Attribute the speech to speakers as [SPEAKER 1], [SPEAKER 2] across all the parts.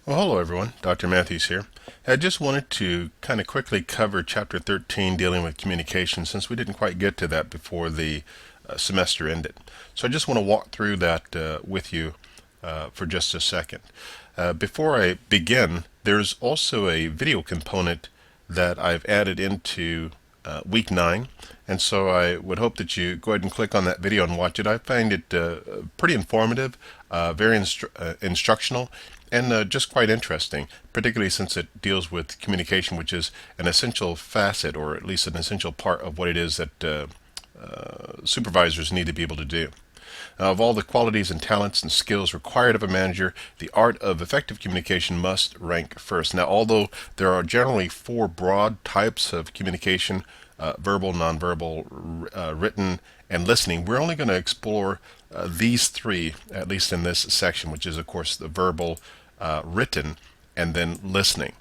[SPEAKER 1] Well, hello everyone. Dr. Matthews here. I just wanted to kind of quickly cover Chapter 13 dealing with communication since we didn't quite get to that before the semester ended. So I just want to walk through that with you for just a second. Before I begin, there's also a video component that I've added into week 9, and so I would hope that you go ahead and click on that video and watch it. I find it pretty informative, very instructional, and just quite interesting, particularly since it deals with communication, which is an essential facet, or at least an essential part of what it is that supervisors need to be able to do. Of all the qualities and talents and skills required of a manager, the art of effective communication must rank first. Now, although there are generally four broad types of communication, verbal, nonverbal, written, and listening, we're only going to explore these three, at least in this section, which is, of course, the verbal, written, and then listening.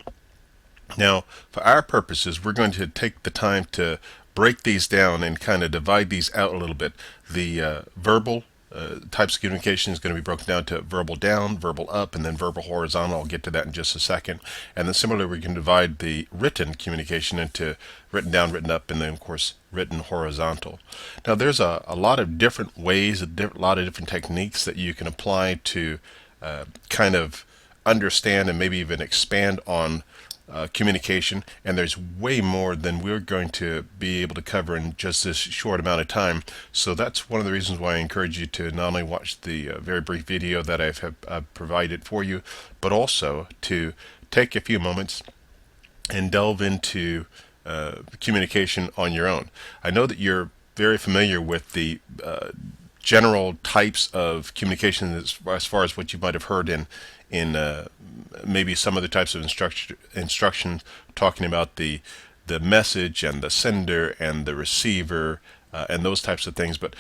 [SPEAKER 1] Now, for our purposes, we're going to take the time to break these down and kind of divide these out a little bit. The verbal types of communication is going to be broken down to verbal down, verbal up, and then verbal horizontal. I'll get to that in just a second. And then similarly, we can divide the written communication into written down, written up, and then, of course, written horizontal. Now, there's a lot of different ways, lot of different techniques that you can apply to kind of understand and maybe even expand on communication, and there's way more than we're going to be able to cover in just this short amount of time. So that's one of the reasons why I encourage you to not only watch the very brief video that I've provided for you, but also to take a few moments and delve into communication on your own. I know that you're very familiar with the general types of communication as far as what you might have heard in maybe some other types of instruction talking about the message and the sender and the receiver and those types of things. But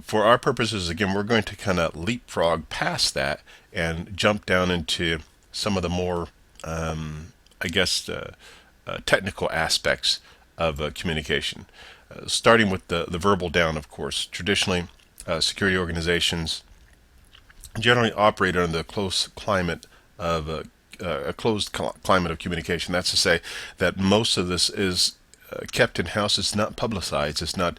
[SPEAKER 1] for our purposes, again, we're going to kind of leapfrog past that and jump down into some of the more, I guess, technical aspects of communication. Starting with the verbal down, of course. Traditionally, security organizations generally operate under the close climate of a closed climate of communication. That's to say that most of this is kept in house. It's not publicized. It's not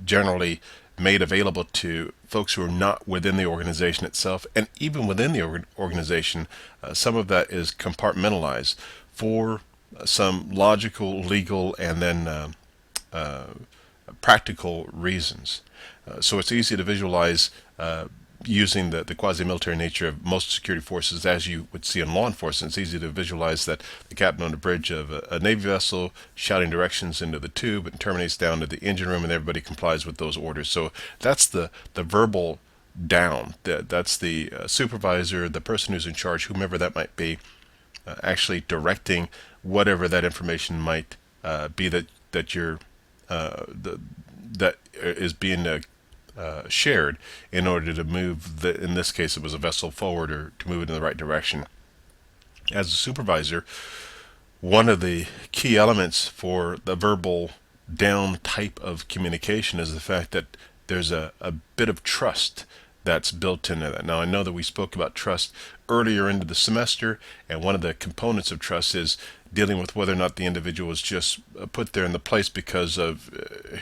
[SPEAKER 1] generally made available to folks who are not within the organization itself. And even within the organization, some of that is compartmentalized for some logical, legal, and then practical reasons. So it's easy to visualize using the quasi-military nature of most security forces, as you would see in law enforcement. It's easy to visualize that the captain on the bridge of a Navy vessel shouting directions into the tube and terminates down to the engine room, and everybody complies with those orders. So that's the verbal down. That's the supervisor, the person who's in charge, whomever that might be, actually directing whatever that information might be that you're that is being shared in order to move in this case it was a vessel forward or to move it in the right direction. As a supervisor, one of the key elements for the verbal down type of communication is the fact that there's a bit of trust that's built into that. Now, I know that we spoke about trust earlier into the semester, and one of the components of trust is dealing with whether or not the individual is just put there in the place because of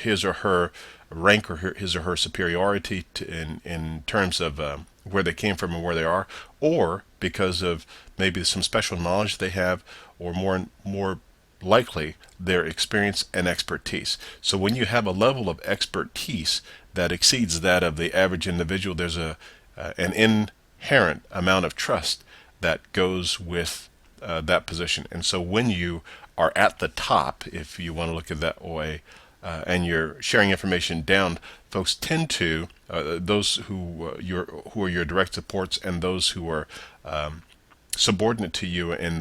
[SPEAKER 1] his or her rank or his or her superiority in terms of where they came from and where they are, or because of maybe some special knowledge they have, or more likely their experience and expertise. So when you have a level of expertise that exceeds that of the average individual, there's an inherent amount of trust that goes with that position. And so when you are at the top, if you want to look at it that way, and you're sharing information down, folks tend to those who are your direct supports and those who are subordinate to you in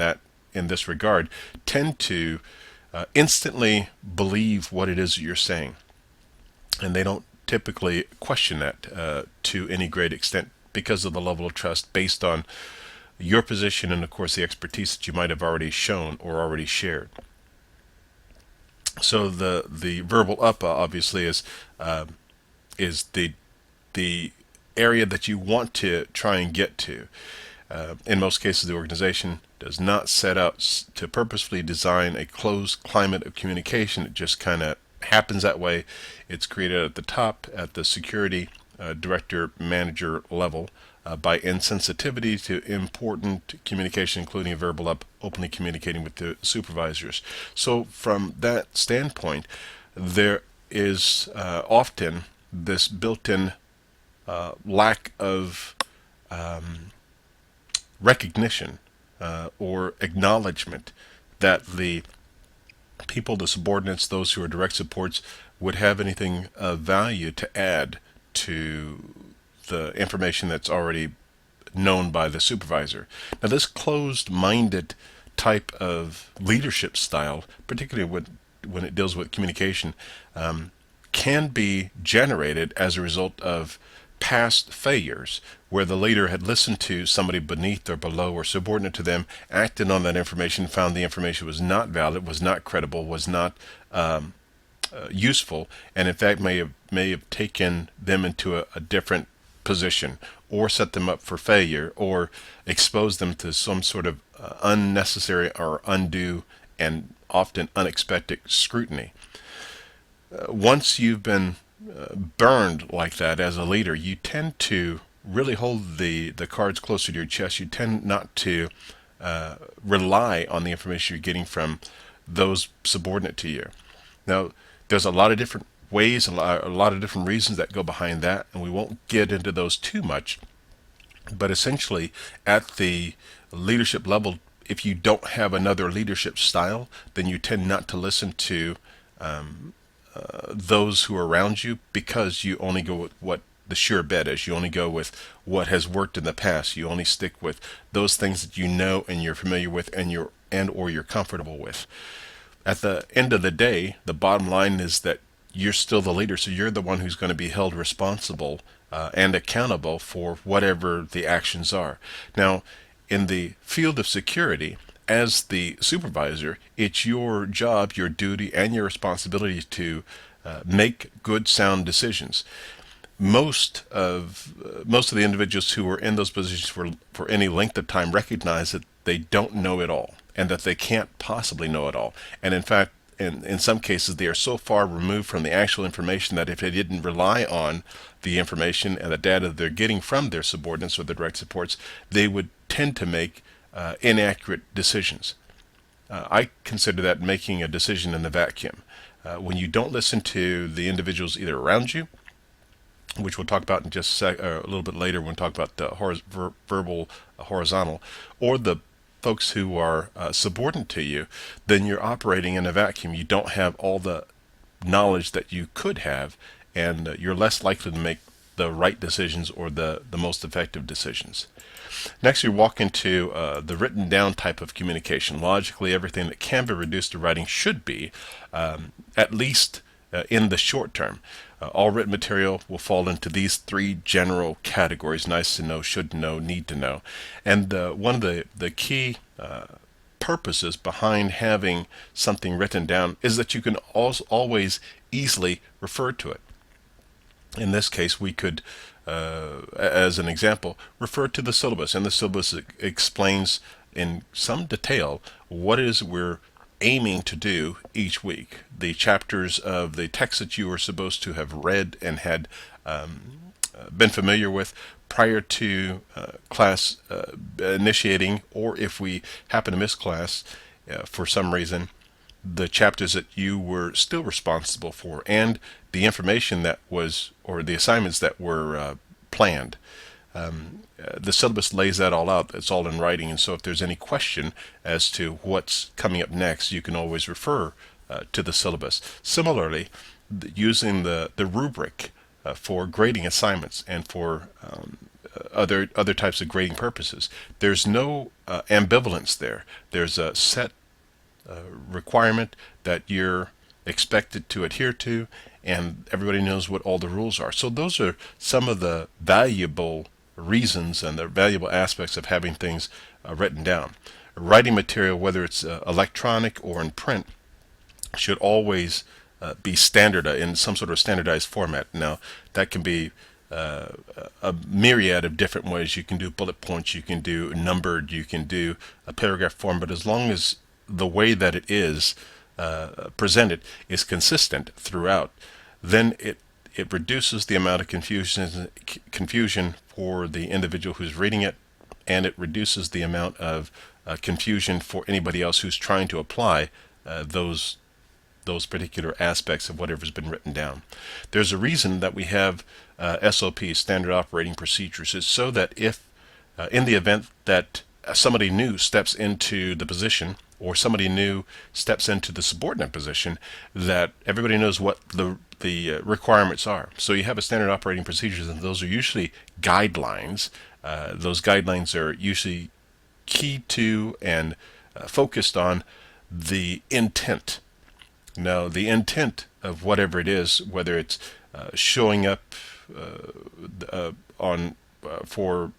[SPEAKER 1] this regard tend to instantly believe what it is that you're saying, and they don't typically question that to any great extent because of the level of trust based on your position and, of course, the expertise that you might have already shown or already shared. So the verbal up obviously is the area that you want to try and get to. In most cases, the organization does not set out to purposefully design a closed climate of communication. It just kind of happens that way. It's created at the top, at the security director manager level, by insensitivity to important communication, including verbal openly communicating with the supervisors. So from that standpoint, there is often this built-in lack of recognition or acknowledgement that the people, the subordinates, those who are direct supports, would have anything of value to add to the information that's already known by the supervisor. Now, this closed-minded type of leadership style, particularly when it deals with communication, can be generated as a result of past failures where the leader had listened to somebody beneath or below or subordinate to them, acted on that information, found the information was not valid, was not credible, was not useful, and in fact may have taken them into a different position, or set them up for failure, or exposed them to some sort of unnecessary or undue and often unexpected scrutiny. Once you've been burned like that as a leader, you tend to really hold the cards closer to your chest. You tend not to rely on the information you're getting from those subordinate to you. Now, there's a lot of different ways, a lot of different reasons that go behind that, and we won't get into those too much. But essentially, at the leadership level, if you don't have another leadership style, then you tend not to listen to those who are around you, because you only go with what the sure bet is. You only go with what has worked in the past. You only stick with those things that you know and you're familiar with and or you're comfortable with. At the end of the day, the bottom line is that you're still the leader, so you're the one who's going to be held responsible and accountable for whatever the actions are. Now, in the field of security, as the supervisor, it's your job, your duty, and your responsibility to make good, sound decisions. Most of the individuals who are in those positions for any length of time recognize that they don't know it all, and that they can't possibly know it all. And in fact, in some cases, they are so far removed from the actual information that if they didn't rely on the information and the data they're getting from their subordinates or their direct supports, they would tend to make inaccurate decisions. I consider that making a decision in the vacuum. When you don't listen to the individuals either around you, which we'll talk about in just a little bit later when we talk about the verbal horizontal, or the folks who are subordinate to you, then you're operating in a vacuum. You don't have all the knowledge that you could have, and you're less likely to make the right decisions or the most effective decisions. Next, we walk into the written down type of communication. Logically, everything that can be reduced to writing should be, at least in the short term. All written material will fall into these three general categories: nice to know, should know, need to know. And one of the key purposes behind having something written down is that you can always easily refer to it. In this case, we could, as an example, refer to the syllabus, and the syllabus explains in some detail what it is we're aiming to do each week. The chapters of the text that you are supposed to have read and had been familiar with prior to class initiating, or if we happen to miss class for some reason, the chapters that you were still responsible for, and the information that was, or the assignments that were planned. The syllabus lays that all out. It's all in writing, and so if there's any question as to what's coming up next, you can always refer to the syllabus. Similarly, using the rubric for grading assignments and for other types of grading purposes, there's no ambivalence there. There's a set requirement that you're expected to adhere to, and everybody knows what all the rules are. So those are some of the valuable reasons and the valuable aspects of having things written down. Writing material, whether it's electronic or in print, should always be standard in some sort of standardized format. Now, that can be a myriad of different ways. You can do bullet points, you can do numbered, you can do a paragraph form, but as long as the way that it is presented is consistent throughout, then it reduces the amount of confusion for the individual who's reading it, and it reduces the amount of confusion for anybody else who's trying to apply those particular aspects of whatever's been written down. There's a reason that we have SOPs, standard operating procedures. It's so that if in the event that somebody new steps into the position, or somebody new steps into the subordinate position, that everybody knows what the requirements are. So you have a standard operating procedures, and those are usually guidelines. Those guidelines are usually key to and focused on the intent. Now, the intent of whatever it is, whether it's showing up on for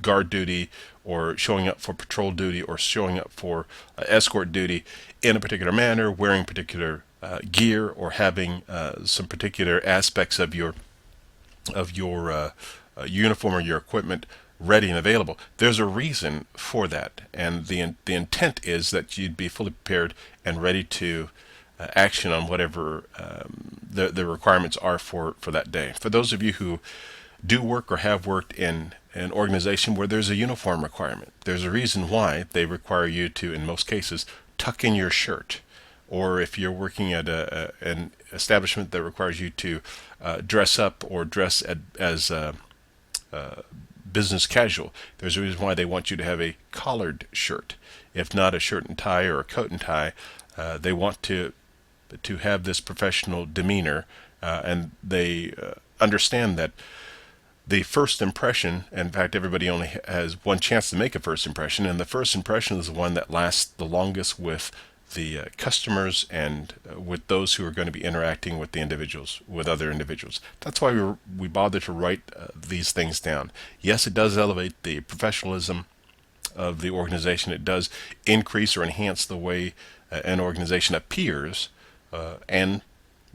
[SPEAKER 1] guard duty, or showing up for patrol duty, or showing up for escort duty in a particular manner, wearing particular gear, or having some particular aspects of your uniform or your equipment ready and available. There's a reason for that, and the intent is that you'd be fully prepared and ready to action on whatever the requirements are for that day. For those of you who do work or have worked in an organization where there's a uniform requirement, there's a reason why they require you to, in most cases, tuck in your shirt. Or if you're working at an establishment that requires you to dress up or dress as business casual, there's a reason why they want you to have a collared shirt. If not a shirt and tie or a coat and tie, they want to have this professional demeanor, and they understand that the first impression, in fact, everybody only has one chance to make a first impression, and the first impression is the one that lasts the longest with the customers and with those who are going to be interacting with the individuals, with other individuals. That's why we bother to write these things down. Yes, it does elevate the professionalism of the organization. It does increase or enhance the way an organization appears, and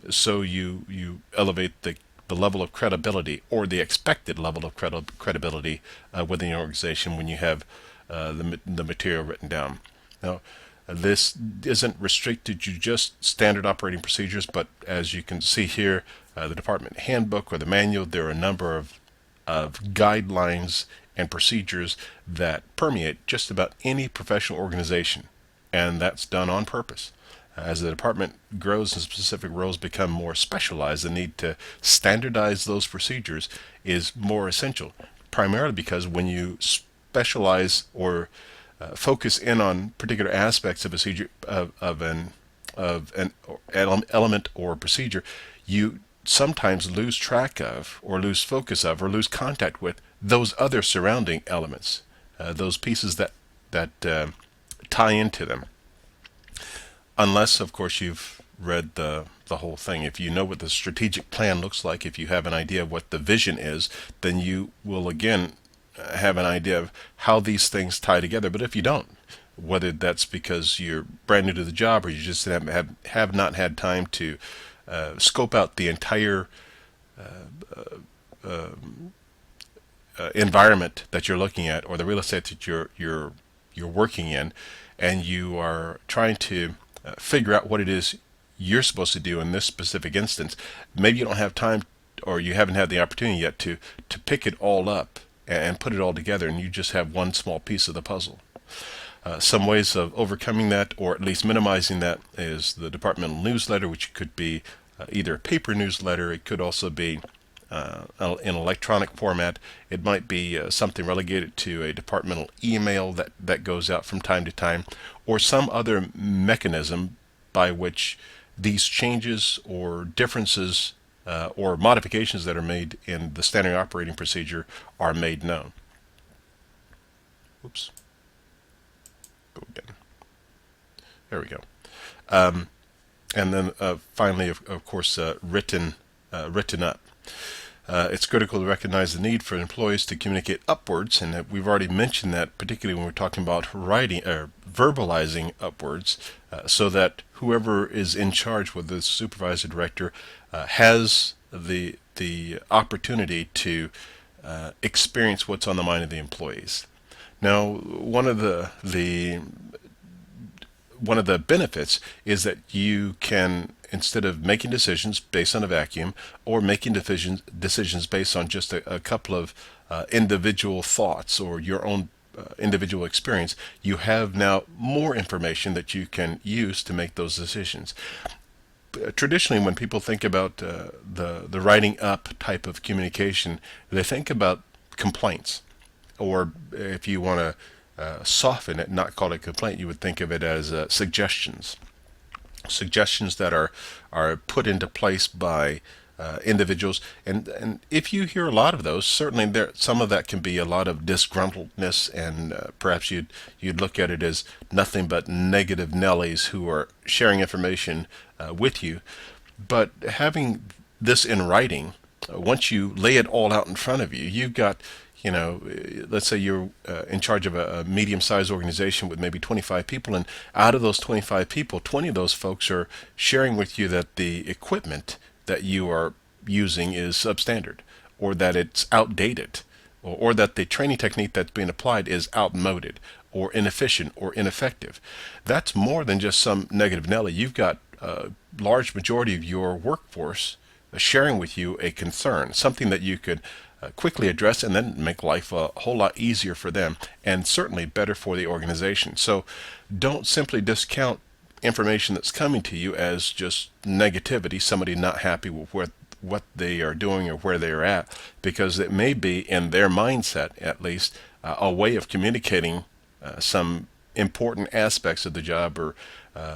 [SPEAKER 1] so you elevate the level of credibility, or the expected level of credibility within the organization when you have the material written down. Now, this isn't restricted to just standard operating procedures, but as you can see here, the department handbook or the manual, there are a number of guidelines and procedures that permeate just about any professional organization, and that's done on purpose. As the department grows and specific roles become more specialized, the need to standardize those procedures is more essential, primarily because when you specialize or focus in on particular aspects of procedure of an element or procedure, you sometimes lose track of, or lose focus of, or lose contact with those other surrounding elements, those pieces that tie into them. Unless, of course, you've read the whole thing. If you know what the strategic plan looks like, if you have an idea of what the vision is, then you will again have an idea of how these things tie together. But if you don't, whether that's because you're brand new to the job, or you just have not had time to scope out the entire environment that you're looking at, or the real estate that you're working in, and you are trying to figure out what it is you're supposed to do in this specific instance, maybe you don't have time, or you haven't had the opportunity yet to pick it all up and put it all together, and you just have one small piece of the puzzle. Some ways of overcoming that, or at least minimizing that, is the departmental newsletter, which could be either a paper newsletter. It could also be in electronic format. It might be something relegated to a departmental email that goes out from time to time, or some other mechanism by which these changes or differences or modifications that are made in the standard operating procedure are made known. Oops. Go again. There we go. And then finally, of course, written up. It's critical to recognize the need for employees to communicate upwards, and we've already mentioned that, particularly when we're talking about writing or verbalizing upwards, so that whoever is in charge, whether the supervisor, director, has the the opportunity to experience what's on the mind of the employees. Now, one of the benefits is that you can, instead of making decisions based on a vacuum or making decisions based on just a couple of individual thoughts or your own individual experience, you have now more information that you can use to make those decisions. Traditionally, when people think about the writing up type of communication, they think about complaints, or if you want to soften it, not call it a complaint, you would think of it as suggestions. Suggestions that are put into place by individuals, and if you hear a lot of those, certainly there some of that can be a lot of disgruntledness, and perhaps you'd look at it as nothing but negative Nellies who are sharing information with you. But having this in writing, once you lay it all out in front of you, you've got, let's say you're in charge of a medium-sized organization with maybe 25 people, and out of those 25 people, 20 of those folks are sharing with you that the equipment that you are using is substandard, or that it's outdated, or that the training technique that's being applied is outmoded, or inefficient, or ineffective. That's more than just some negative Nelly. You've got a large majority of your workforce sharing with you a concern, something that you could quickly address and then make life a whole lot easier for them, and certainly better for the organization. So don't simply discount information that's coming to you as just negativity, somebody not happy with what they are doing or where they are at, because it may be, in their mindset at least, a way of communicating some important aspects of the job, or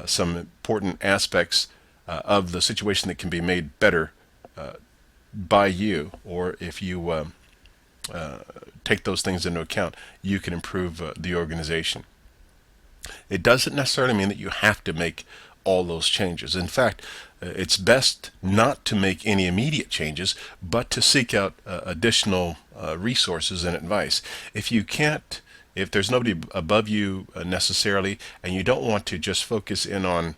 [SPEAKER 1] some important aspects of the situation that can be made better by you, or if you take those things into account, you can improve the organization. It doesn't necessarily mean that you have to make all those changes. In fact, it's best not to make any immediate changes, but to seek out additional resources and advice. If there's nobody above you necessarily, and you don't want to just focus in on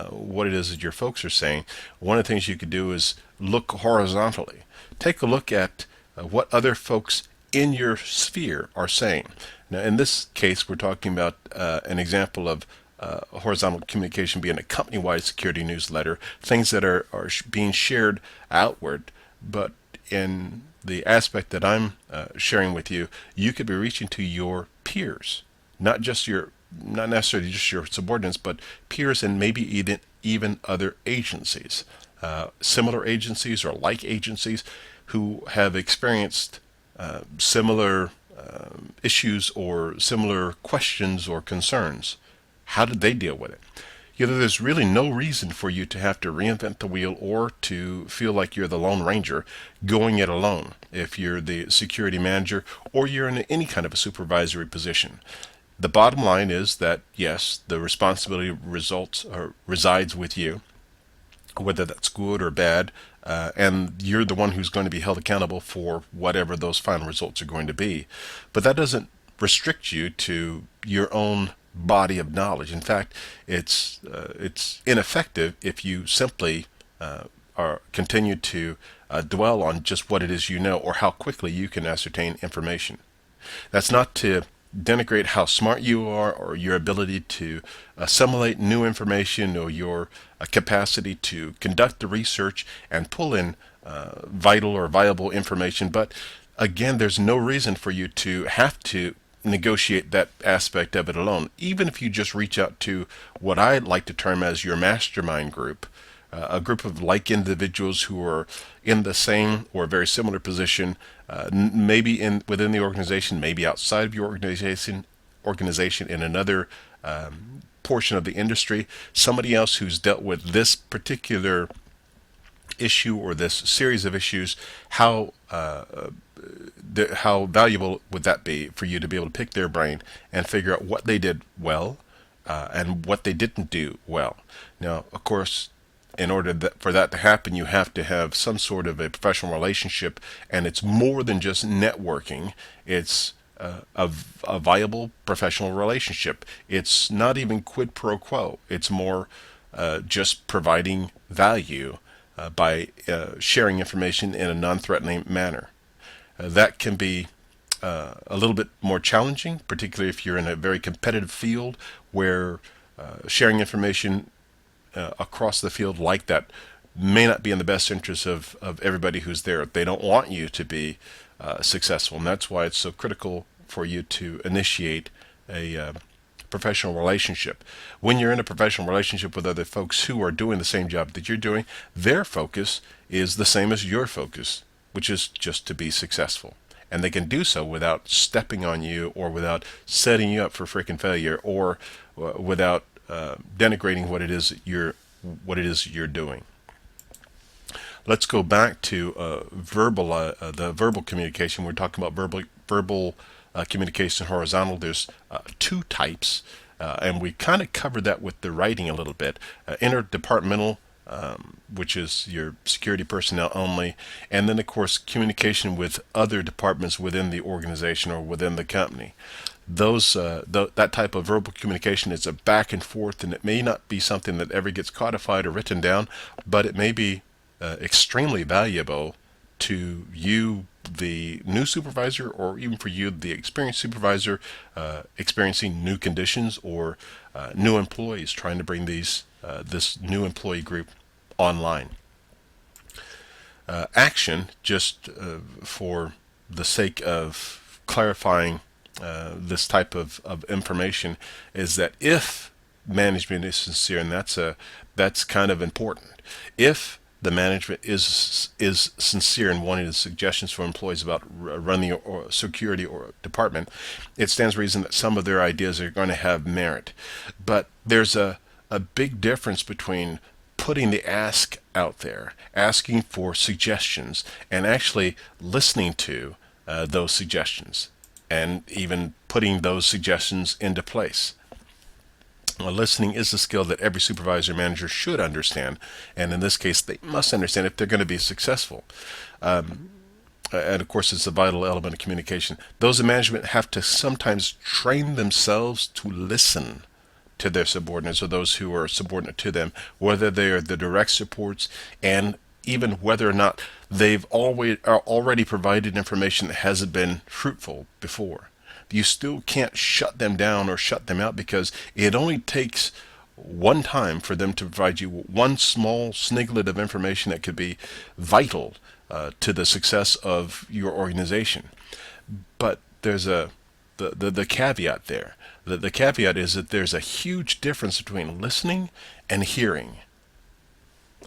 [SPEAKER 1] what it is that your folks are saying, one of the things you could do is look horizontally. Take a look at what other folks in your sphere are saying. Now, in this case, we're talking about an example of horizontal communication being a company-wide security newsletter, things that are being shared outward. But in the aspect that I'm sharing with you, you could be reaching to your peers, not necessarily just your subordinates, but peers, and maybe even other agencies, similar agencies or like agencies who have experienced similar issues or similar questions or concerns. How did they deal with it? There's really no reason for you to have to reinvent the wheel or to feel like you're the Lone Ranger going it alone if you're the security manager or you're in any kind of a supervisory position. The bottom line is that, yes, the responsibility resides with you, whether that's good or bad, and you're the one who's going to be held accountable for whatever those final results are going to be. But that doesn't restrict you to your own body of knowledge. In fact, it's ineffective if you simply continue to dwell on just what it is you know or how quickly you can ascertain information. That's not to denigrate how smart you are or your ability to assimilate new information or your capacity to conduct the research and pull in vital or viable information. But again, there's no reason for you to have to negotiate that aspect of it alone. Even if you just reach out to what I like to term as your mastermind group, a group of like individuals who are in the same or very similar position, maybe within the organization, maybe outside of your organization in another portion of the industry, somebody else who's dealt with this particular issue or this series of issues. How valuable would that be for you to be able to pick their brain and figure out what they did well and what they didn't do well? Now, of course, in order for that to happen, you have to have some sort of a professional relationship, and it's more than just networking. It's a viable professional relationship. It's not even quid pro quo. It's more just providing value by sharing information in a non-threatening manner. That can be a little bit more challenging, particularly if you're in a very competitive field where sharing information across the field like that may not be in the best interest of everybody who's there. They don't want you to be successful, and that's why it's so critical for you to initiate a professional relationship. When you're in a professional relationship with other folks who are doing the same job that you're doing, their focus is the same as your focus, which is just to be successful. And they can do so without stepping on you or without setting you up for freaking failure or without denigrating what it is you're doing. Let's go back to the verbal communication. We're talking about verbal communication horizontal. There's two types, and we kind of covered that with the writing a little bit. Interdepartmental, which is your security personnel only, and then of course communication with other departments within the organization or within the company. That type of verbal communication is a back and forth, and it may not be something that ever gets codified or written down, but it may be extremely valuable to you, the new supervisor, or even for you, the experienced supervisor, experiencing new conditions or new employees trying to bring this new employee group online. Action, just for the sake of clarifying this type of information, is that if management is sincere, and that's kind of important. If the management is sincere in wanting the suggestions for employees about running or security or department, it stands reason that some of their ideas are going to have merit. But there's a big difference between putting the ask out there, asking for suggestions, and actually listening to those suggestions and even putting those suggestions into place. Listening is a skill that every supervisor manager should understand, and in this case they must understand if they're going to be successful. And of course it's a vital element of communication. Those in management have to sometimes train themselves to listen to their subordinates or those who are subordinate to them, whether they are the direct supports, and even whether or not they've already provided information that hasn't been fruitful before. You still can't shut them down or shut them out, because it only takes one time for them to provide you one small sniglet of information that could be vital to the success of your organization. But there's the caveat there. The caveat is that there's a huge difference between listening and hearing.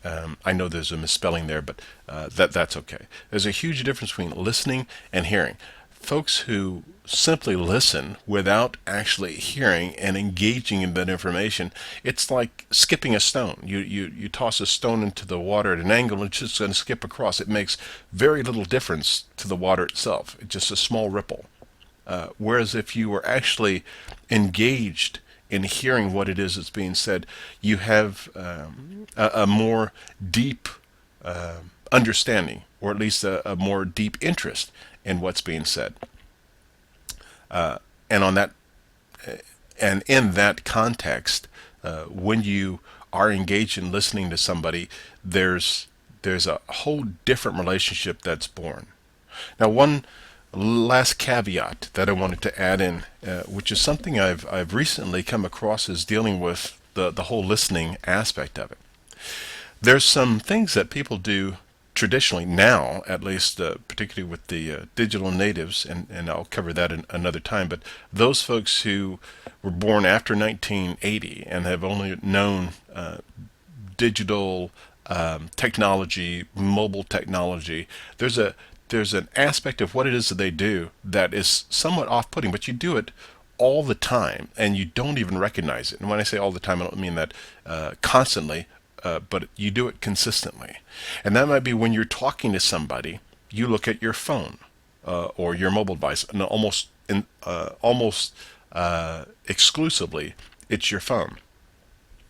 [SPEAKER 1] I know there's a misspelling there, but that's okay. There's a huge difference between listening and hearing. Folks who simply listen without actually hearing and engaging in that information, it's like skipping a stone. You toss a stone into the water at an angle and it's just going to skip across. It makes very little difference to the water itself. It's just a small ripple. Whereas if you were actually engaged in hearing what it is that's being said, you have a more deep understanding, or at least a more deep interest in what's being said. And in that context, when you are engaged in listening to somebody, there's a whole different relationship that's born. Now, one last caveat that I wanted to add in, which is something I've recently come across, is dealing with the whole listening aspect of it. There's some things that people do traditionally now, at least particularly with the digital natives, and I'll cover that in another time, but those folks who were born after 1980 and have only known digital technology, mobile technology, there's an aspect of what it is that they do that is somewhat off-putting, but you do it all the time and you don't even recognize it. And when I say all the time, I don't mean that constantly, but you do it consistently. And that might be when you're talking to somebody, you look at your phone or your mobile device, and almost exclusively it's your phone.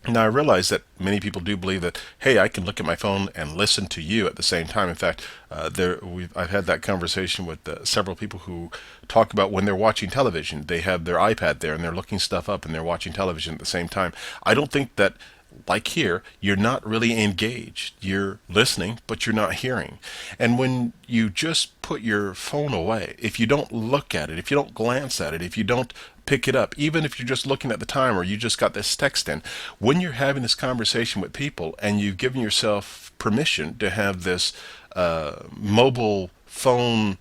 [SPEAKER 1] Now, I realize that many people do believe that, hey, I can look at my phone and listen to you at the same time. In fact, I've had that conversation with several people who talk about when they're watching television, they have their iPad there and they're looking stuff up and they're watching television at the same time. I don't think that like here, you're not really engaged. You're listening, but you're not hearing. And when you just put your phone away, if you don't look at it, if you don't glance at it, if you don't pick it up, even if you're just looking at the time or you just got this text in, when you're having this conversation with people and you've given yourself permission to have this mobile phone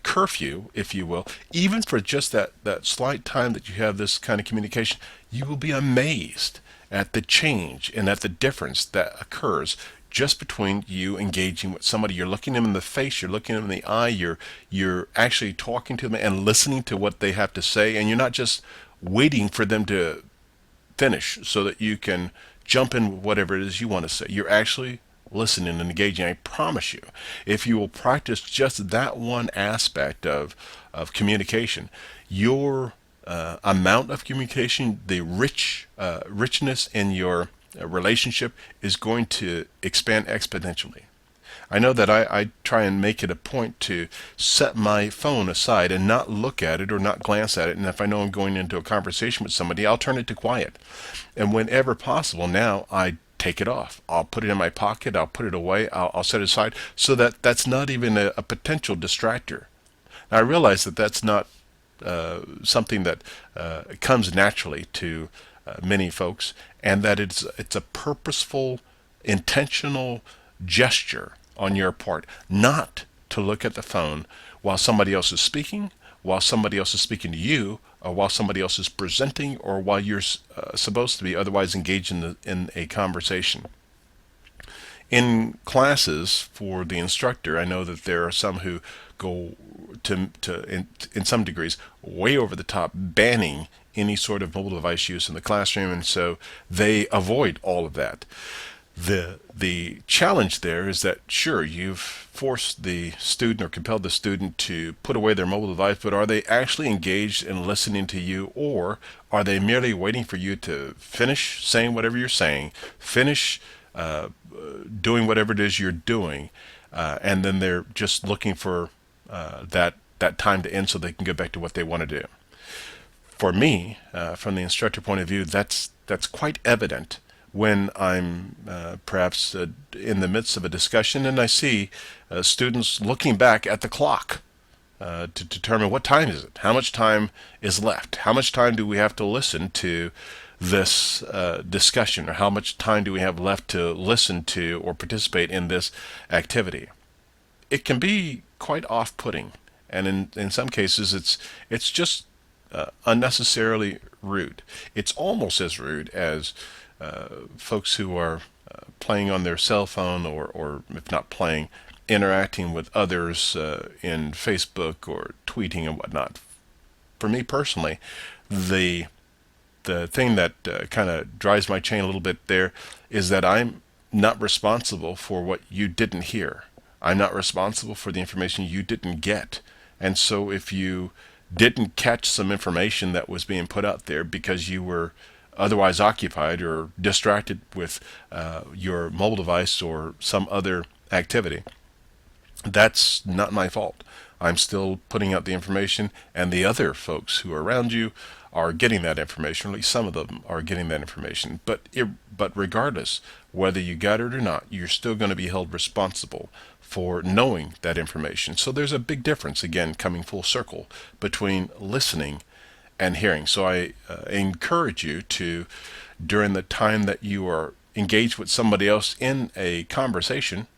[SPEAKER 1] curfew, if you will, even for just that slight time that you have this kind of communication, you will be amazed at the change and at the difference that occurs just between you engaging with somebody. You're looking them in the face, you're looking them in the eye, you're actually talking to them and listening to what they have to say, and you're not just waiting for them to finish so that you can jump in whatever it is you want to say. You're actually listening and engaging. I promise you, if you will practice just that one aspect of communication, your amount of communication, the richness in your relationship is going to expand exponentially. I know that I try and make it a point to set my phone aside and not look at it or not glance at it. And if I know I'm going into a conversation with somebody, I'll turn it to quiet. And whenever possible, now I take it off. I'll put it in my pocket. I'll put it away. I'll set it aside so that that's not even a potential distractor. Now, I realize that that's not something that comes naturally to many folks, and that it's a purposeful, intentional gesture on your part not to look at the phone while somebody else is speaking, while somebody else is speaking to you, or while somebody else is presenting, or while you're supposed to be otherwise engaged in a conversation. In classes for the instructor, I know that there are some who go in some degrees way over the top, banning any sort of mobile device use in the classroom, and so they avoid all of that. The challenge there is that, sure, you've forced the student or compelled the student to put away their mobile device, but are they actually engaged in listening to you, or are they merely waiting for you to finish saying whatever you're saying, finish doing whatever it is you're doing, and then they're just looking for that time to end so they can get back to what they want to do? For me, from the instructor point of view, that's quite evident when I'm perhaps in the midst of a discussion and I see students looking back at the clock to determine what time is it, how much time is left, how much time do we have to listen to this discussion, or how much time do we have left to listen to or participate in this activity. It can be quite off-putting, and in some cases it's just unnecessarily rude. It's almost as rude as folks who are playing on their cell phone, or if not playing, interacting with others in Facebook or tweeting and whatnot. For me personally, the thing that kind of drives my chain a little bit there is that I'm not responsible for what you didn't hear. I'm not responsible for the information you didn't get. And so if you didn't catch some information that was being put out there because you were otherwise occupied or distracted with your mobile device or some other activity, that's not my fault. I'm still putting out the information, and the other folks who are around you are getting that information, or at least some of them are getting that information. But regardless, whether you got it or not, you're still going to be held responsible for knowing that information. So there's a big difference, again, coming full circle, between listening and hearing. So I encourage you to, during the time that you are engaged with somebody else in a conversation,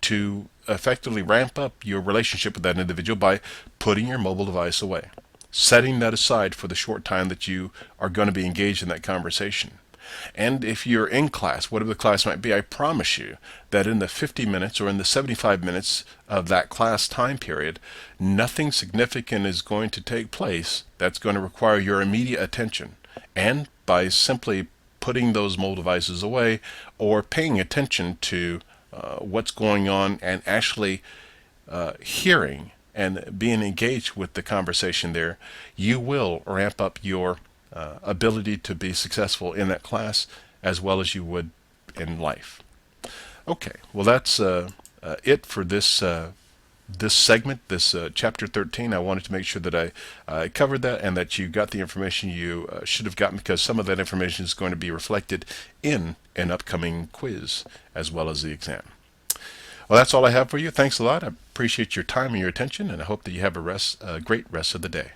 [SPEAKER 1] to effectively ramp up your relationship with that individual by putting your mobile device away, setting that aside for the short time that you are going to be engaged in that conversation. And if you're in class, whatever the class might be, I promise you that in the 50 minutes or in the 75 minutes of that class time period, nothing significant is going to take place that's going to require your immediate attention. And by simply putting those mobile devices away or paying attention to what's going on and actually hearing and being engaged with the conversation there, you will ramp up your ability to be successful in that class as well as you would in life. Okay, well, that's it for this this segment, this chapter 13, I wanted to make sure that I covered that and that you got the information you should have gotten, because some of that information is going to be reflected in an upcoming quiz as well as the exam. Well, that's all I have for you. Thanks a lot. I appreciate your time and your attention, and I hope that you have a great rest of the day.